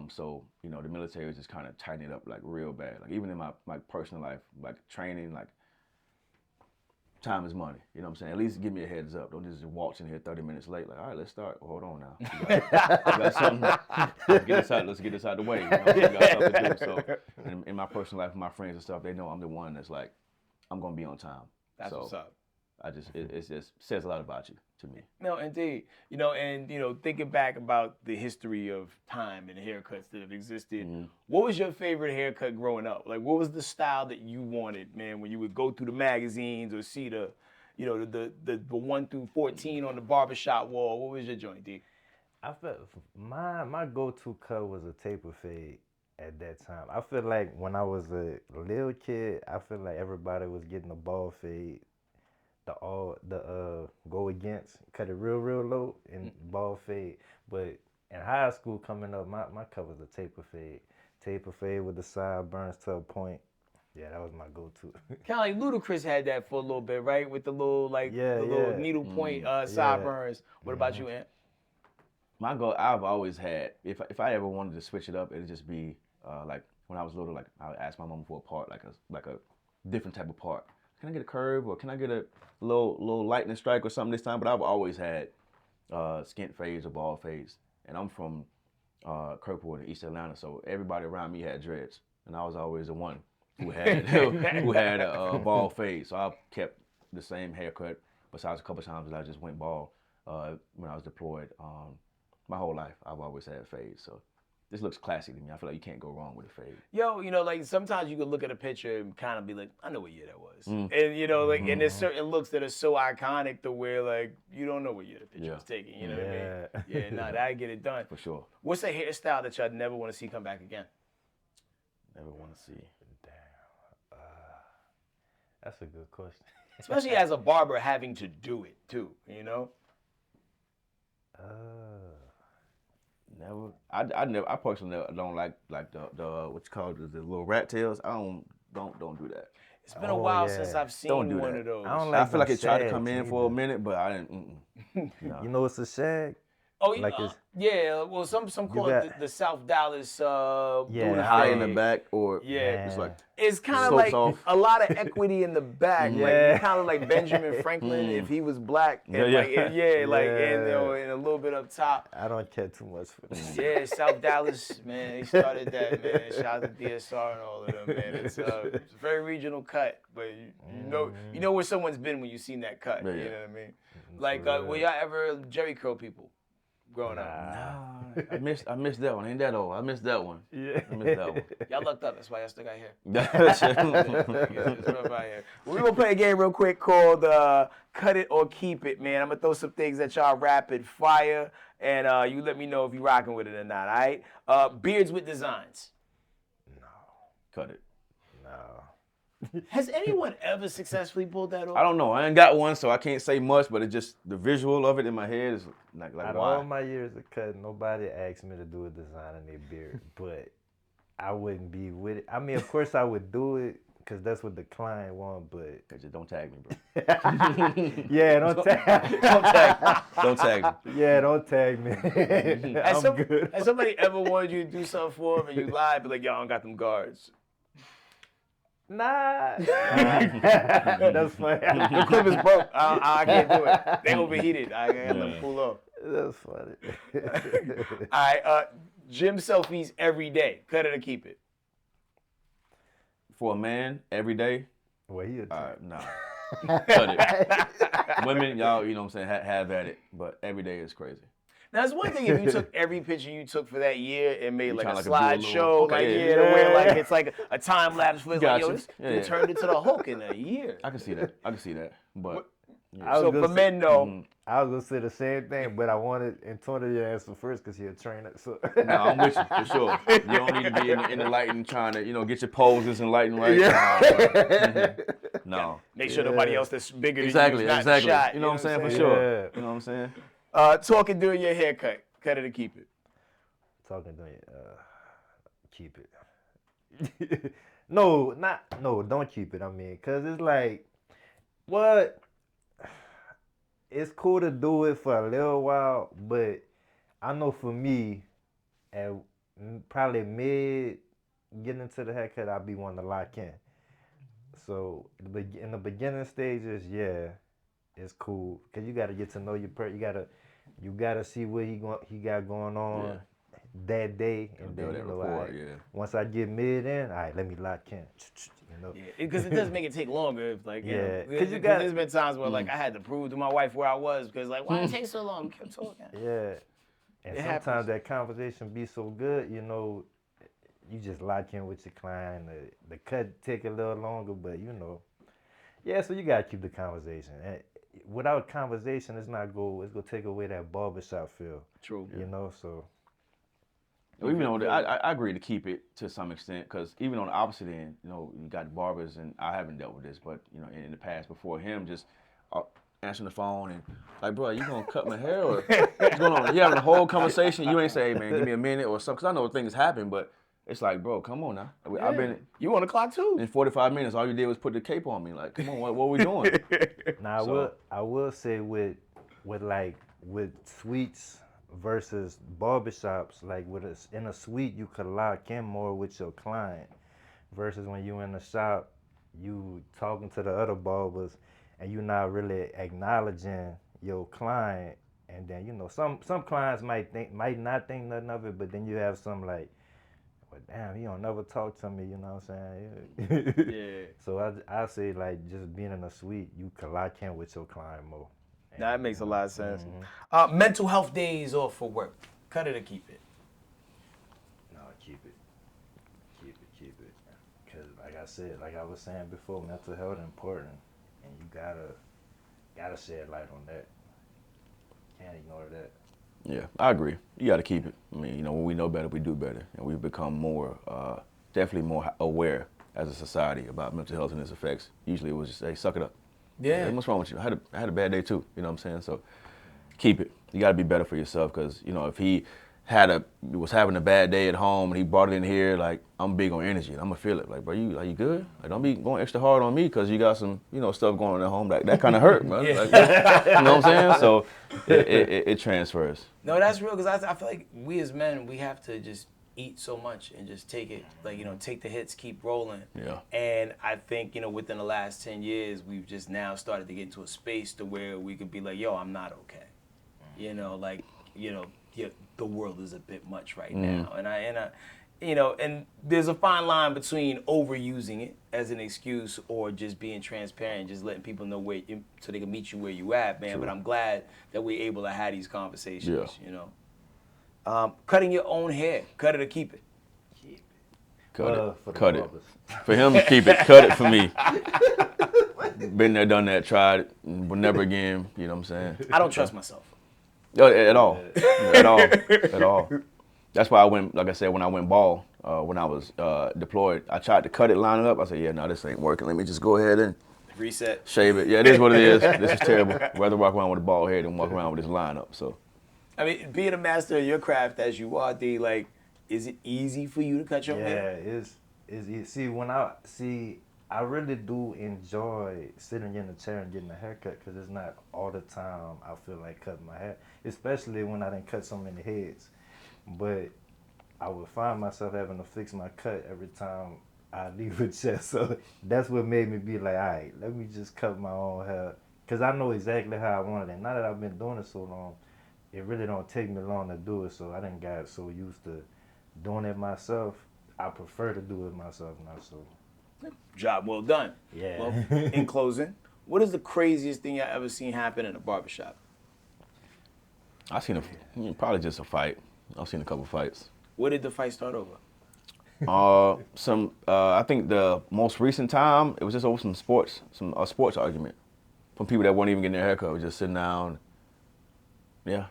So, you know, the military was just kind of tightening it up like real bad. Like even in my personal life, like training, like time is money. You know what I'm saying? At least give me a heads up. Don't just walk in here 30 minutes late. Like, all right, let's start. Hold on now. You got something. Let's get this out of the way. You know, we got stuff to do. So in my personal life, with my friends and stuff, they know I'm the one that's like, I'm gonna be on time. That's what's up. It just says a lot about you to me. No, indeed. You know, and you know, thinking back about the history of time and haircuts that have existed, what was your favorite haircut growing up? Like, what was the style that you wanted, man, when you would go through the magazines or see the, you know, the 1 through 14 on the barbershop wall? What was your joint, D? I felt my go-to cut was a taper fade at that time. I feel like when I was a little kid, I feel like everybody was getting a ball fade. The go against, cut it real low and ball fade. But in high school coming up, my cut was a taper fade. Taper fade with the sideburns to a point. Yeah, that was my go-to. Kind of like Ludacris had that for a little bit, right? With the little little needle point sideburns. What about you, Ant? My goal, I've always had, if I ever wanted to switch it up, it'd just be like when I was little, like I would ask my mom for a part, like a different type of part. Can I get a curve, or can I get a little lightning strike or something this time? But I've always had skint fades or ball fades. And I'm from Kirkwood in East Atlanta, so everybody around me had dreads. And I was always the one who had who had a ball fade. So I kept the same haircut, besides a couple times that I just went bald when I was deployed. My whole life, I've always had fades. So this looks classy to me. I feel like you can't go wrong with a fade. Yo, you know, like sometimes you can look at a picture and kind of be like, I know what year that was. And you know, like, and there's certain looks that are so iconic to where like you don't know what year the picture was taken. You know what I mean? Yeah, nah, that get it done. For sure. What's a hairstyle that y'all never want to see come back again? Never want to see. Damn. That's a good question. Especially as a barber having to do it too, you know? Never. I personally don't like the what you call it, the little rat tails. I don't do that. It's been a while since I've seen one of those. I feel like it tried to come in for a minute, but I didn't. No. You know, it's a shag. Oh, like yeah. Well, some call it the South Dallas high in the back, or it's like it's kind of like a lot of equity in the back, like kind of like Benjamin Franklin if he was black, and and a little bit up top. I don't care too much for that. Yeah, South Dallas, man, they started that, man. Shout out to DSR and all of them, man. It's a very regional cut, but you know where someone's been when you seen that cut. You know what I mean? Like, were y'all ever Jerry curl people? Growing up. Nah, I missed that one. Ain't that old? I missed that one. Yeah. I missed that one. Y'all lucked up. That's why y'all still got here. We're going to play a game real quick called Cut It or Keep It, man. I'm going to throw some things at y'all rapid fire, and you let me know if you rocking with it or not, all right? Beards with designs. No. Cut it. No. Has anyone ever successfully pulled that off? I don't know. I ain't got one, so I can't say much, but it's just the visual of it in my head is like Out why? of all my years of cutting, nobody asked me to do a design in their beard, but I wouldn't be with it. I mean, of course I would do it because that's what the client want, but... Just don't tag me, bro. Yeah, don't tag. Don't tag me. Yeah, don't tag me. Good. Has somebody ever wanted you to do something for them and you lied, but like, y'all don't got them guards? Nah. That's funny. The clip is broke. I can't do it. They overheated. I gotta let them cool off. That's funny. All right, gym selfies every day. Cut it or keep it. For a man, every day, Well, he nah. Cut it. Women, y'all, you know what I'm saying, have at it. But every day is crazy. Now, it's one thing if you took every picture you took for that year and made like a trying to, slideshow, okay, yeah. to where like it's like a time lapse for like, yo, Gotcha. this Yeah, dude turned into the Hulk in a year. I can see that. But So for men, though, I was gonna say the same thing, but I wanted Antonio to answer first because he's a trainer. So no, I'm with you for sure. You don't need to be in the lighting trying to, get your poses and lighting right. Yeah. No. make sure nobody else that's bigger than Exactly, you is not shot. You know what I'm saying? For saying? sure. Yeah. You know what I'm saying? Talking during your haircut. Cut it or keep it. talking to you, keep it. No, don't keep it. I mean, cause it's like, what? It's cool to do it for a little while, but I know for me, at probably mid getting into the haircut, I'll be wanting to lock in. So in the beginning stages, yeah, it's cool because you got to get to know your person. You gotta see what he got going on that day, and then once I get mid in, all right, let me lock in. Yeah, because it does make it take longer. If like, because got. there's been times where like I had to prove to my wife where I was because like, why did it take so long? We kept talking. Yeah, and sometimes that conversation be so good, you just lock in with your client. The cut take a little longer, but so you gotta keep the conversation. And without conversation, it's gonna take away that barbershop feel. True. So. Even though I agree to keep it to some extent, because even on the opposite end, you got barbers, and I haven't dealt with this, but in the past before him, just answering the phone and like, bro, you gonna cut my hair or what's going on? You having a whole conversation, you ain't say, hey man, give me a minute or something, because I know things happen, but it's like, bro, come on now. I've been you on the clock too. In 45 minutes, all you did was put the cape on me. Like, come on, what are we doing? Now I will say with suites versus barbershops, like in a suite you could lock in more with your client versus when you in the shop, you talking to the other barbers and you're not really acknowledging your client, and then some clients might not think nothing of it, but then you have some like, well, damn, he don't never talk to me, you know what I'm saying? Yeah. So I say like just being in a suite, you can lock in with your client more. That makes a lot of sense. Mental health days off for work. Cut it or keep it. No, keep it. Because like I said, like I was saying before, mental health is important, and you gotta shed light on that. Can't ignore that. Yeah, I agree. You got to keep it. I mean, when we know better, we do better, and we've become definitely more aware as a society about mental health and its effects. Usually, it was just, hey, suck it up. Yeah. Hey, what's wrong with you? I had a bad day too. You know what I'm saying? So keep it. You got to be better for yourself, because if he was having a bad day at home and he brought it in here, like, I'm big on energy and I'm gonna feel it. Like, bro, are you good? Like, don't be going extra hard on me because you got some stuff going on at home. That kind of hurt, man. Like, you know what I'm saying? So it transfers. No, that's real, because I feel like we as men, we have to just eat so much and just take it, like, take the hits, keep rolling. Yeah. And I think, within the last 10 years, we've just now started to get into a space to where we could be like, yo, I'm not okay. The world is a bit much right now. And and there's a fine line between overusing it as an excuse or just being transparent, just letting people know so they can meet you where you at, man. True. But I'm glad that we're able to have these conversations, Cutting your own hair. Cut it or keep it? Keep it. Cut it. For him, keep it. Cut it for me. Been there, done that, tried it, but never again. You know what I'm saying? I don't trust myself. At all. At all. That's why like I said, when I went bald, when I was deployed, I tried to cut it, line it up. I said, yeah, no, this ain't working. Let me just go ahead and reset. Shave it. Yeah, it is what it is. This is terrible. I'd rather walk around with a bald head than walk around with this lineup. So, I mean, being a master of your craft as you are, D, like, is it easy for you to cut your hair? Yeah, it's I really do enjoy sitting in the chair and getting a haircut, because it's not all the time I feel like cutting my hair, especially when I didn't cut so many heads. But I would find myself having to fix my cut every time I leave with chest. So that's what made me be like, all right, let me just cut my own hair. Because I know exactly how I want it. And now that I've been doing it so long, it really don't take me long to do it. So I done got so used to doing it myself. I prefer to do it myself now. So Job well done. yeah. Well, in closing, what is the craziest thing you ever seen happen in a barbershop? I've seen probably just a fight. I've seen a couple fights. Where did the fight start over? I think the most recent time it was just over some sports argument from people that weren't even getting their haircut. Was just sitting down. Yeah,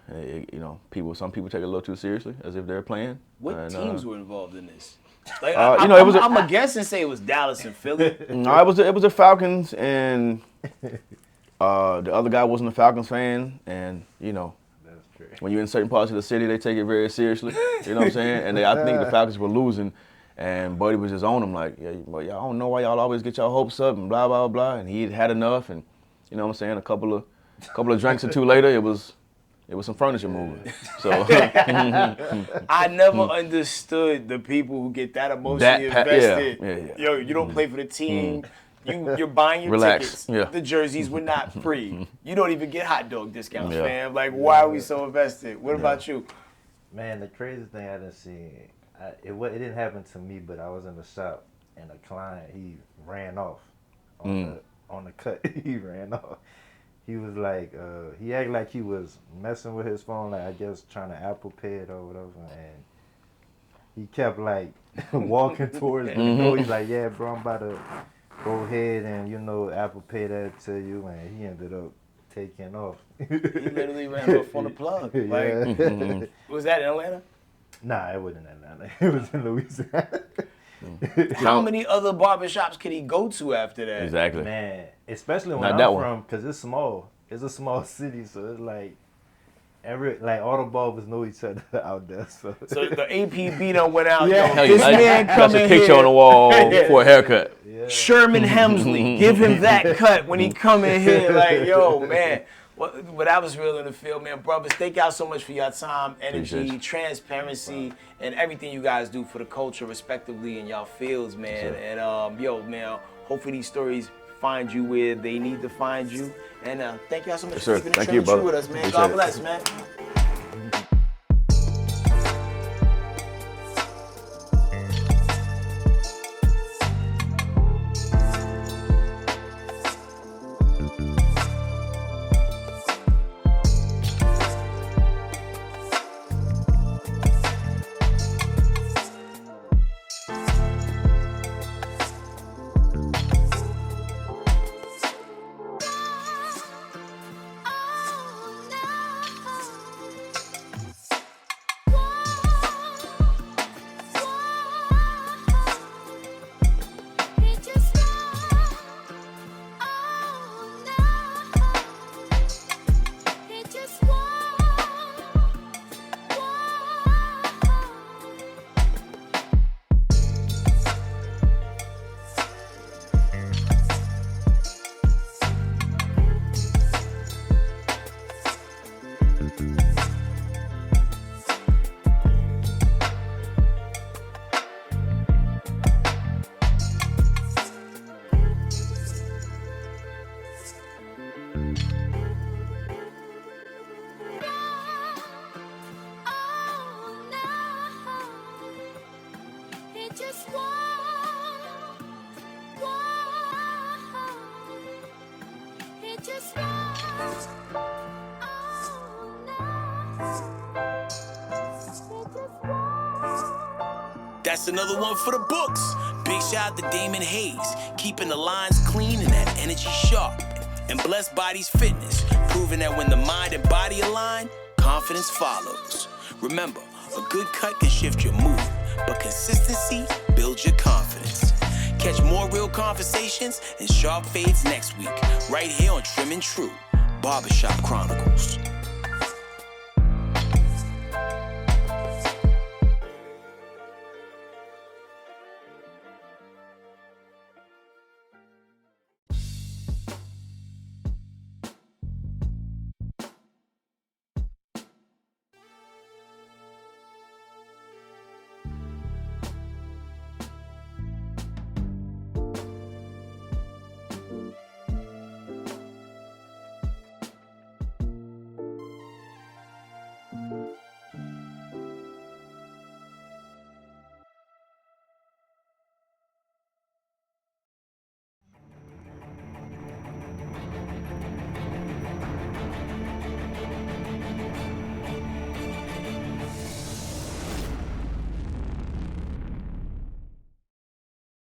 some people take it a little too seriously, as if they're playing. What teams were involved in this? Like, I'm gonna guess and say it was Dallas and Philly. No, it was the Falcons, and the other guy wasn't a Falcons fan, and when you're in certain parts of the city, they take it very seriously. You know what I'm saying? And I think the Falcons were losing, and Buddy was just on them like, yeah, but y'all don't know why y'all always get y'all hopes up and blah blah blah. And he had enough, and you know what I'm saying? A couple of drinks or two later, it was some furniture moving. So I never understood the people who get that emotionally invested. Yeah. Yo, you don't play for the team. You're buying your tickets. Yeah. The jerseys were not free. You don't even get hot dog discounts, Yeah. fam. Like, why are we so invested? What about you? Man, the craziest thing I done seen, it didn't happen to me, but I was in the shop and a client, he ran off on the cut. He ran off. He was like, he acted like he was messing with his phone, like I guess trying to Apple Pay it or whatever, and he kept like walking towards the door. He's like, yeah, bro, I'm about to go ahead and, Apple Pay that to you, and he ended up taking off. He literally ran off on the plug. Like, was that in Atlanta? Nah, it wasn't in Atlanta. It was in Louisiana. How many other barbershops can he go to after that? Exactly. Man, especially when Not that I'm one. from, because it's small. It's a small city, so it's like all the barbers know each other out there. So the APB done went out. Yeah. Yo, Hell this yeah, man that's coming a picture here. on the wall for a haircut. yeah. Sherman Hemsley, give him that cut when he come in here. Like, yo, man. But I was real in the field, man. Brothers, thank y'all so much for your time, energy, Appreciate you. transparency, and everything you guys do for the culture, respectively, in y'all fields, man. Sure. And yo, man, hopefully these stories find you where they need to find you. And thank y'all so much Yes, for sir. keeping it Thank true you, and true brother. with us, man. Appreciate God it. bless, man. That's another one for the books. Big shout out to Damon Hayes, keeping the lines clean and that energy sharp. And Blessed Bodies Fitness, proving that when the mind and body align, confidence follows. Remember, a good cut can shift your mood, but consistency builds your confidence. Catch more real conversations and sharp fades next week, right here on Trim and True, Barbershop Chronicles.